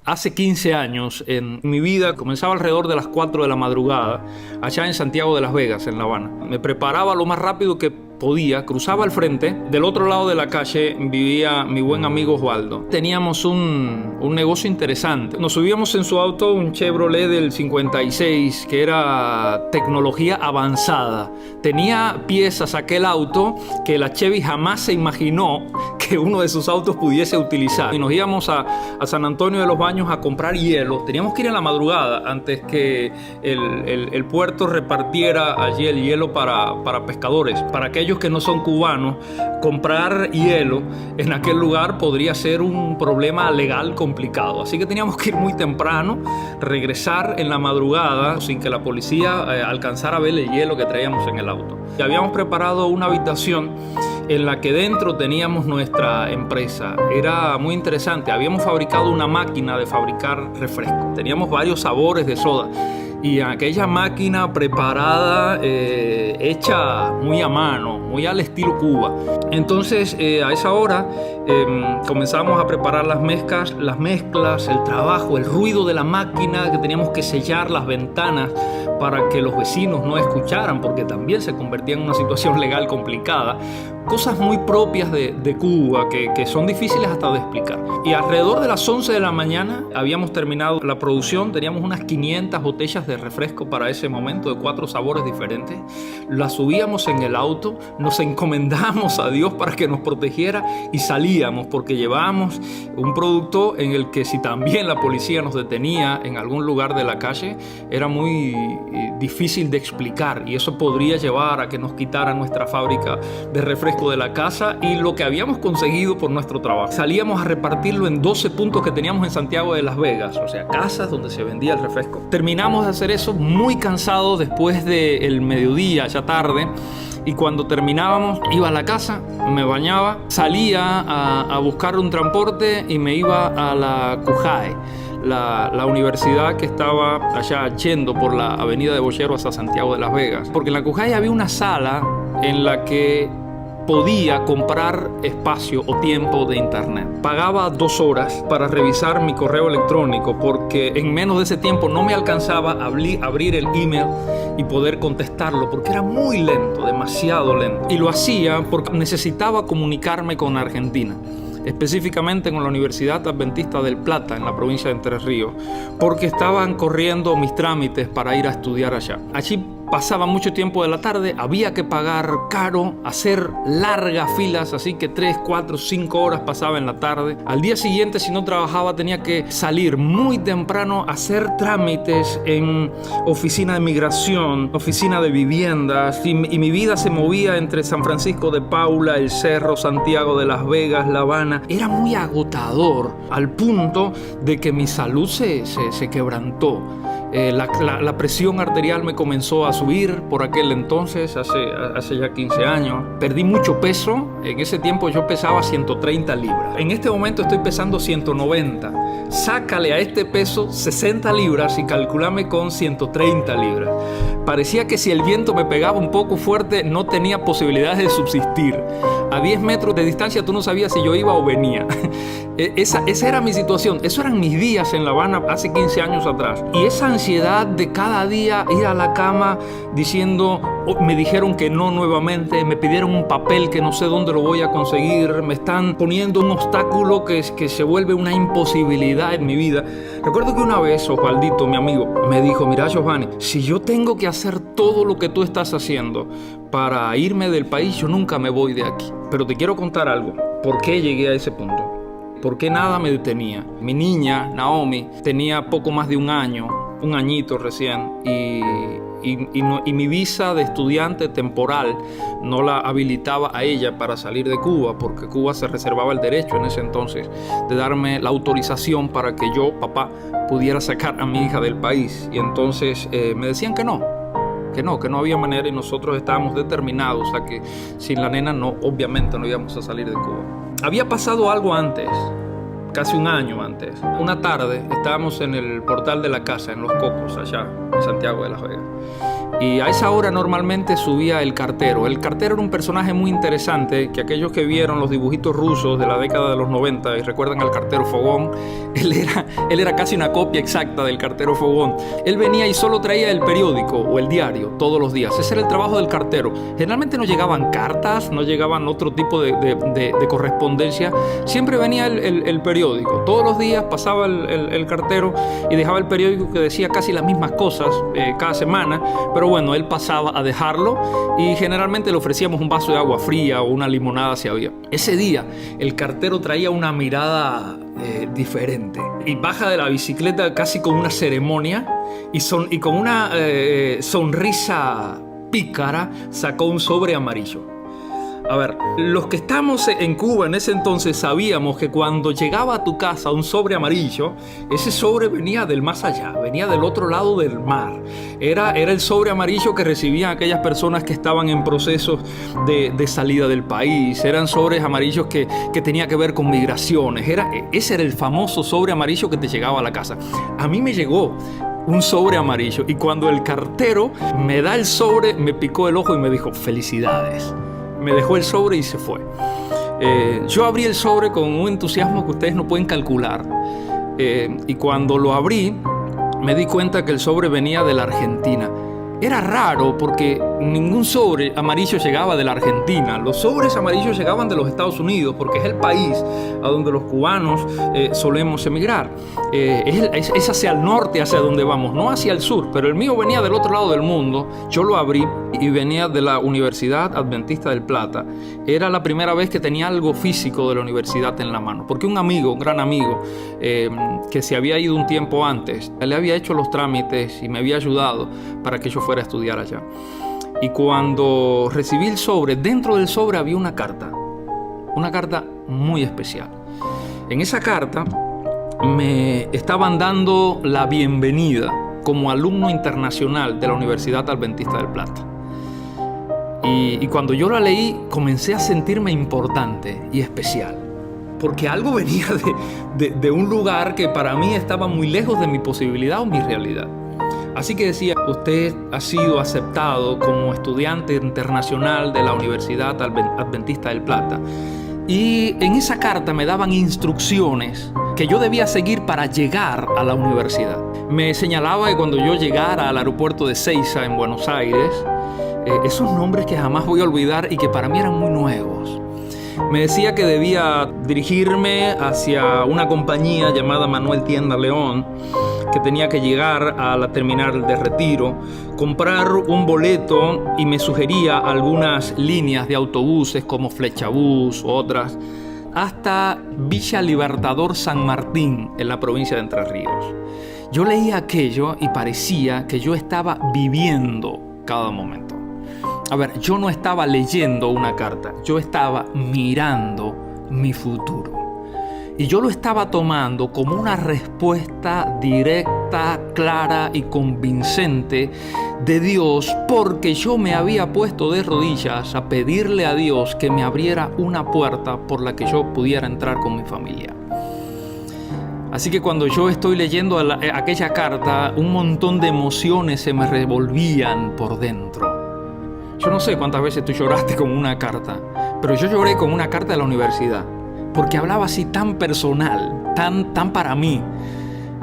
Hace 15 años en mi vida comenzaba alrededor de las 4 de la madrugada, allá en Santiago de Las Vegas, en La Habana. Me preparaba lo más rápido que podía, cruzaba al frente. Del otro lado de la calle vivía mi buen amigo Osvaldo. Teníamos un negocio interesante. Nos subíamos en su auto, un Chevrolet del 56, que era tecnología avanzada. Tenía piezas aquel auto que la Chevy jamás se imaginó que uno de sus autos pudiese utilizar. Y nos íbamos a San Antonio de los Baños a comprar hielo. Teníamos que ir en la madrugada antes que el puerto repartiera allí el hielo para pescadores. Para aquellos que no son cubanos, comprar hielo en aquel lugar podría ser un problema legal complicado. Así que teníamos que ir muy temprano, regresar en la madrugada sin que la policía alcanzara a ver el hielo que traíamos en el auto. Y habíamos preparado una habitación en la que dentro teníamos nuestra empresa. Era muy interesante. Habíamos fabricado una máquina de fabricar refresco. Teníamos varios sabores de soda. Y aquella máquina preparada, hecha muy a mano, muy al estilo Cuba. Entonces, a esa hora comenzamos a preparar las mezclas, el trabajo, el ruido de la máquina, que teníamos que sellar las ventanas para que los vecinos no escucharan, porque también se convertía en una situación legal complicada. Cosas muy propias de Cuba que son difíciles hasta de explicar. Y alrededor de las 11 de la mañana habíamos terminado la producción. Teníamos unas 500 botellas de refresco para ese momento, de 4 sabores diferentes. Las subíamos en el auto, nos encomendamos a Dios para que nos protegiera y salíamos, porque llevábamos un producto en el que si también la policía nos detenía en algún lugar de la calle, era muy difícil de explicar, y eso podría llevar a que nos quitaran nuestra fábrica de refresco de la casa y lo que habíamos conseguido por nuestro trabajo. Salíamos a repartirlo en 12 puntos que teníamos en Santiago de Las Vegas, o sea, casas donde se vendía el refresco. Terminamos de hacer eso muy cansados después del mediodía, ya tarde, y cuando terminábamos iba a la casa, me bañaba, salía a buscar un transporte y me iba a la CUJAE, la universidad que estaba allá yendo por la avenida de Boyero hasta Santiago de Las Vegas. Porque en la CUJAE había una sala en la que podía comprar espacio o tiempo de internet. Pagaba 2 horas para revisar mi correo electrónico, porque en menos de ese tiempo no me alcanzaba a abrir el email y poder contestarlo, porque era muy lento, demasiado lento. Y lo hacía porque necesitaba comunicarme con Argentina, específicamente con la Universidad Adventista del Plata en la provincia de Entre Ríos, porque estaban corriendo mis trámites para ir a estudiar allá. Allí pasaba mucho tiempo de la tarde, había que pagar caro, hacer largas filas, así que 3, 4, 5 horas pasaba en la tarde. Al día siguiente, si no trabajaba, tenía que salir muy temprano a hacer trámites en oficina de migración, oficina de viviendas, y mi vida se movía entre San Francisco de Paula, El Cerro, Santiago de Las Vegas, La Habana. Era muy agotador, al punto de que mi salud se quebrantó. La presión arterial me comenzó a subir por aquel entonces, hace ya 15 años. Perdí mucho peso. En ese tiempo yo pesaba 130 libras. En este momento estoy pesando 190. Sácale a este peso 60 libras y calculame con 130 libras. Parecía que si el viento me pegaba un poco fuerte no tenía posibilidades de subsistir. A 10 metros de distancia tú no sabías si yo iba o venía. Esa era mi situación. Eso eran mis días en La Habana hace 15 años atrás. Y esa ansiedad de cada día ir a la cama diciendo, me dijeron que no nuevamente, me pidieron un papel que no sé dónde lo voy a conseguir, me están poniendo un obstáculo que se vuelve una imposibilidad en mi vida. Recuerdo que una vez Osvaldito, mi amigo, me dijo, mira Giovanni, si yo tengo que hacer todo lo que tú estás haciendo para irme del país, yo nunca me voy de aquí. Pero te quiero contar algo. ¿Por qué llegué a ese punto? ¿Por qué nada me detenía? Mi niña, Naomi, tenía poco más de un añito recién, y mi visa de estudiante temporal no la habilitaba a ella para salir de Cuba, porque Cuba se reservaba el derecho en ese entonces de darme la autorización para que yo, papá, pudiera sacar a mi hija del país. Y entonces me decían que no había manera, y nosotros estábamos determinados a que sin la nena obviamente no íbamos a salir de Cuba. Había pasado algo antes. casi un año antes. Una tarde estábamos en el portal de la casa, en Los Cocos, allá en Santiago de las Vegas. Y a esa hora normalmente subía el cartero. El cartero era un personaje muy interesante que aquellos que vieron los dibujitos rusos de la década de los 90 y recuerdan al cartero Fogón, él era casi una copia exacta del cartero Fogón. Él venía y solo traía el periódico o el diario todos los días. Ese era el trabajo del cartero. Generalmente no llegaban cartas, no llegaban otro tipo de correspondencia. Siempre venía el periódico. Todos los días pasaba el cartero y dejaba el periódico que decía casi las mismas cosas cada semana, pero bueno, él pasaba a dejarlo y generalmente le ofrecíamos un vaso de agua fría o una limonada si había. Ese día el cartero traía una mirada diferente y baja de la bicicleta casi con una ceremonia y con una sonrisa pícara sacó un sobre amarillo. A ver, los que estamos en Cuba en ese entonces sabíamos que cuando llegaba a tu casa un sobre amarillo, ese sobre venía del más allá, venía del otro lado del mar. Era el sobre amarillo que recibían aquellas personas que estaban en procesos de salida del país. Eran sobres amarillos que tenía que ver con migraciones. Ese era el famoso sobre amarillo que te llegaba a la casa. A mí me llegó un sobre amarillo y cuando el cartero me da el sobre, me picó el ojo y me dijo: felicidades. Me dejó el sobre y se fue. Yo abrí el sobre con un entusiasmo que ustedes no pueden calcular. Y cuando lo abrí, me di cuenta que el sobre venía de la Argentina. Era raro porque ningún sobre amarillo llegaba de la Argentina. Los sobres amarillos llegaban de los Estados Unidos porque es el país a donde los cubanos solemos emigrar. Es hacia el norte, hacia donde vamos, no hacia el sur. Pero el mío venía del otro lado del mundo. Yo lo abrí y venía de la Universidad Adventista del Plata. Era la primera vez que tenía algo físico de la universidad en la mano. Porque un amigo, un gran amigo, que se había ido un tiempo antes, le había hecho los trámites y me había ayudado para que yo fuera a estudiar allá. Y cuando recibí el sobre, dentro del sobre había una carta muy especial. En esa carta me estaban dando la bienvenida como alumno internacional de la Universidad Adventista del Plata. Y cuando yo la leí, comencé a sentirme importante y especial, porque algo venía de un lugar que para mí estaba muy lejos de mi posibilidad o mi realidad. Así que decía: usted ha sido aceptado como estudiante internacional de la Universidad Adventista del Plata. Y en esa carta me daban instrucciones que yo debía seguir para llegar a la universidad. Me señalaba que cuando yo llegara al aeropuerto de Ezeiza en Buenos Aires, esos nombres que jamás voy a olvidar y que para mí eran muy nuevos. Me decía que debía dirigirme hacia una compañía llamada Manuel Tienda León, que tenía que llegar a la terminal de Retiro, comprar un boleto y me sugería algunas líneas de autobuses como Flechabús u otras, hasta Villa Libertador San Martín en la provincia de Entre Ríos. Yo leía aquello y parecía que yo estaba viviendo cada momento. A ver, yo no estaba leyendo una carta, yo estaba mirando mi futuro. Y yo lo estaba tomando como una respuesta directa, clara y convincente de Dios, porque yo me había puesto de rodillas a pedirle a Dios que me abriera una puerta por la que yo pudiera entrar con mi familia. Así que cuando yo estoy leyendo aquella carta, un montón de emociones se me revolvían por dentro. Yo no sé cuántas veces tú lloraste con una carta, pero yo lloré con una carta de la universidad, porque hablaba así tan personal, tan para mí,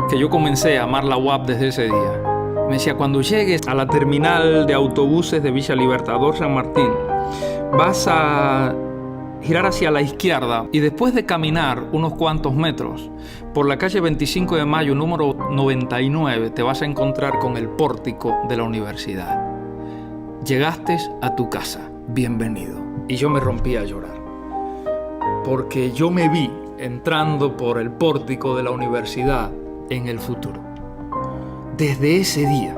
que yo comencé a amar la UAP desde ese día. Me decía: cuando llegues a la terminal de autobuses de Villa Libertador San Martín, vas a girar hacia la izquierda y después de caminar unos cuantos metros por la calle 25 de Mayo, número 99, te vas a encontrar con el pórtico de la universidad. Llegaste a tu casa, bienvenido. Y yo me rompí a llorar, porque yo me vi entrando por el pórtico de la universidad en el futuro. Desde ese día,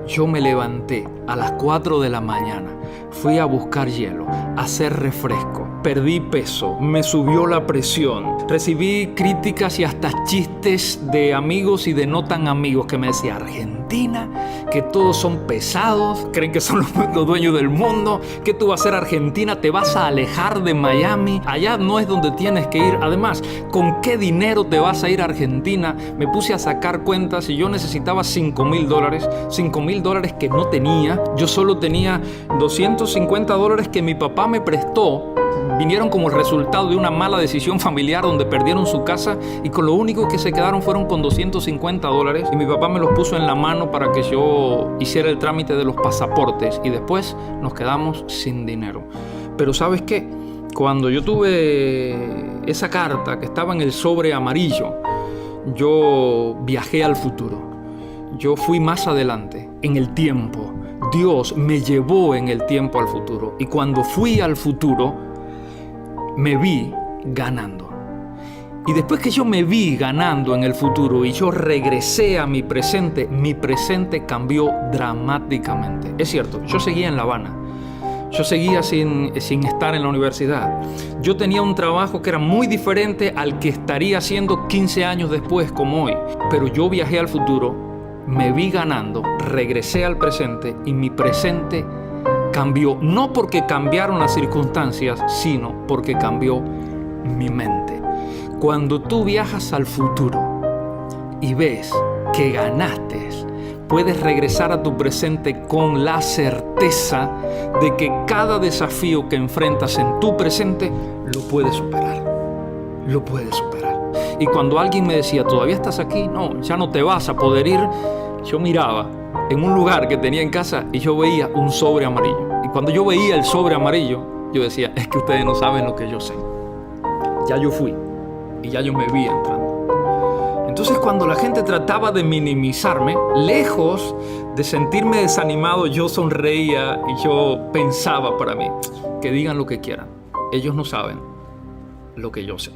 yo me levanté a las 4 de la mañana, fui a buscar hielo, a hacer refresco, perdí peso, me subió la presión, recibí críticas y hasta chistes de amigos y de no tan amigos que me decían: Argentina, que todos son pesados, creen que son los dueños del mundo, que tú vas a ser Argentina, te vas a alejar de Miami, allá no es donde tienes que ir. Además, ¿con qué dinero te vas a ir a Argentina? Me puse a sacar cuentas y yo necesitaba $5,000 que no tenía. Yo solo tenía $250 que mi papá me prestó. Vinieron como el resultado de una mala decisión familiar donde perdieron su casa y con lo único que se quedaron fueron con $250 y mi papá me los puso en la mano para que yo hiciera el trámite de los pasaportes y después nos quedamos sin dinero. Pero ¿sabes qué? Cuando yo tuve esa carta que estaba en el sobre amarillo, yo viajé al futuro. Yo fui más adelante en el tiempo. Dios me llevó en el tiempo al futuro y cuando fui al futuro me vi ganando. Y después que yo me vi ganando en el futuro y yo regresé a mi presente cambió dramáticamente. Es cierto, yo seguía en La Habana. Yo seguía sin estar en la universidad. Yo tenía un trabajo que era muy diferente al que estaría haciendo 15 años después, como hoy. Pero yo viajé al futuro, me vi ganando, regresé al presente y mi presente cambió, no porque cambiaron las circunstancias, sino porque cambió mi mente. Cuando tú viajas al futuro y ves que ganaste, puedes regresar a tu presente con la certeza de que cada desafío que enfrentas en tu presente lo puedes superar. Lo puedes superar. Y cuando alguien me decía: ¿todavía estás aquí? No, ya no te vas a poder ir. Yo miraba en un lugar que tenía en casa y yo veía un sobre amarillo. Y cuando yo veía el sobre amarillo, yo decía: es que ustedes no saben lo que yo sé. Ya yo fui y ya yo me vi entrando. Entonces, cuando la gente trataba de minimizarme, lejos de sentirme desanimado, yo sonreía y yo pensaba para mí: que digan lo que quieran. Ellos no saben lo que yo sé.